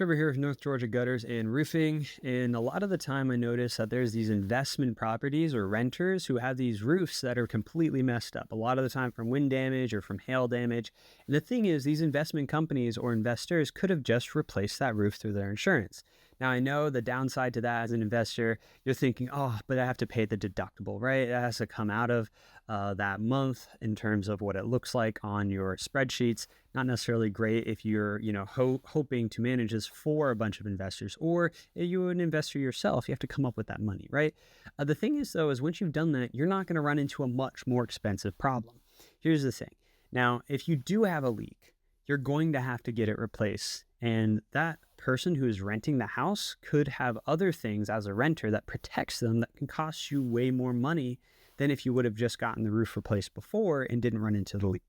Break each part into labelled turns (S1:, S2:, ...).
S1: Trevor here with North Georgia Gutters and Roofing. And a lot of the time I notice that there's these investment properties or renters who have these roofs that are completely messed up. A lot of the time from wind damage or from hail damage. And the thing is, these investment companies or investors could have just replaced that roof through their insurance. Now, I know the downside to that as an investor, you're thinking, oh, but I have to pay the deductible, right? It has to come out of that month in terms of what it looks like on your spreadsheets. Not necessarily great if you're, hoping to manage this for a bunch of investors, or if you're an investor yourself, you have to come up with that money, right? The thing is, though, is once you've done that, you're not going to run into a much more expensive problem. Here's the thing. Now, if you do have a leak, you're going to have to get it replaced. And that person who is renting the house could have other things as a renter that protects them that can cost you way more money than if you would have just gotten the roof replaced before and didn't run into the leak.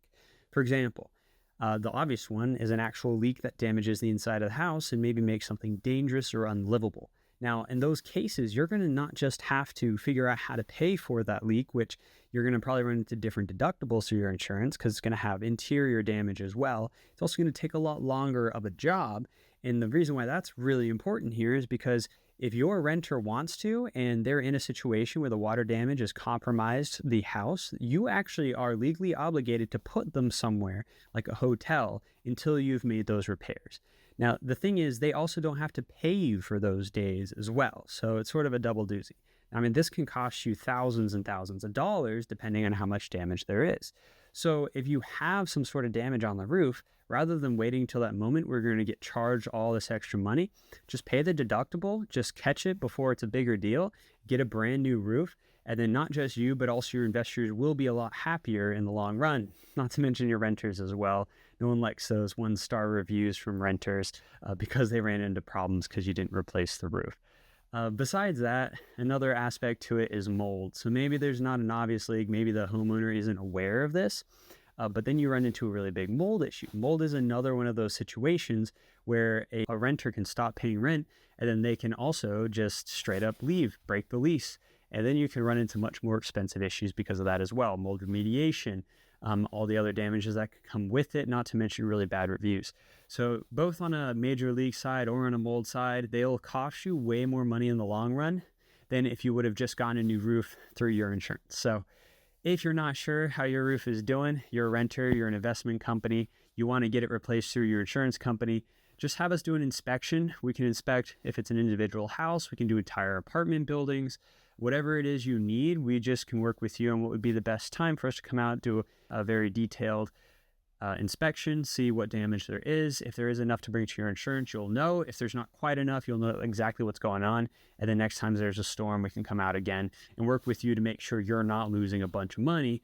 S1: For example, the obvious one is an actual leak that damages the inside of the house and maybe makes something dangerous or unlivable. Now, in those cases, you're going to not just have to figure out how to pay for that leak, which you're going to probably run into different deductibles through your insurance because it's going to have interior damage as well. It's also going to take a lot longer of a job. And the reason why that's really important here is because if your renter wants to and they're in a situation where the water damage has compromised the house, you actually are legally obligated to put them somewhere like a hotel until you've made those repairs. Now, the thing is, they also don't have to pay you for those days as well. So it's sort of a double doozy. I mean, this can cost you thousands and thousands of dollars depending on how much damage there is. So if you have some sort of damage on the roof, rather than waiting till that moment where you're going to get charged all this extra money, just pay the deductible, just catch it before it's a bigger deal, get a brand new roof, and then not just you, but also your investors will be a lot happier in the long run, not to mention your renters as well. No one likes those 1-star reviews from renters because they ran into problems because you didn't replace the roof. Besides that, another aspect to it is mold. So maybe there's not an obvious leak, maybe the homeowner isn't aware of this, but then you run into a really big mold issue. Mold is another one of those situations where a renter can stop paying rent and then they can also just straight up leave, break the lease. And then you can run into much more expensive issues because of that as well. Mold remediation, all the other damages that could come with it, not to mention really bad reviews. So both on a major league side or on a mold side, they'll cost you way more money in the long run than if you would have just gotten a new roof through your insurance. So if you're not sure how your roof is doing, you're a renter, you're an investment company, you want to get it replaced through your insurance company, just have us do an inspection. We can inspect if it's an individual house, we can do entire apartment buildings, whatever it is you need. We just can work with you on what would be the best time for us to come out, do a very detailed inspection, see what damage there is. If there is enough to bring to your insurance, you'll know. If there's not quite enough, you'll know exactly what's going on. And then next time there's a storm, we can come out again and work with you to make sure you're not losing a bunch of money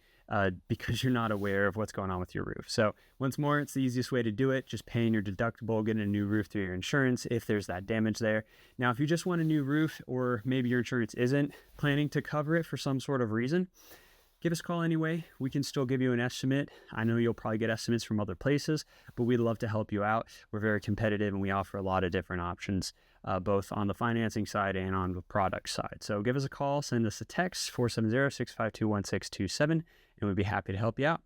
S1: because you're not aware of what's going on with your roof. So once more, it's the easiest way to do it. Just paying your deductible, getting a new roof through your insurance if there's that damage there. Now, if you just want a new roof or maybe your insurance isn't planning to cover it for some sort of reason, give us a call anyway. We can still give you an estimate. I know you'll probably get estimates from other places, but we'd love to help you out. We're very competitive and we offer a lot of different options, both on the financing side and on the product side. So give us a call, send us a text, 470-652-1627, and we'd be happy to help you out.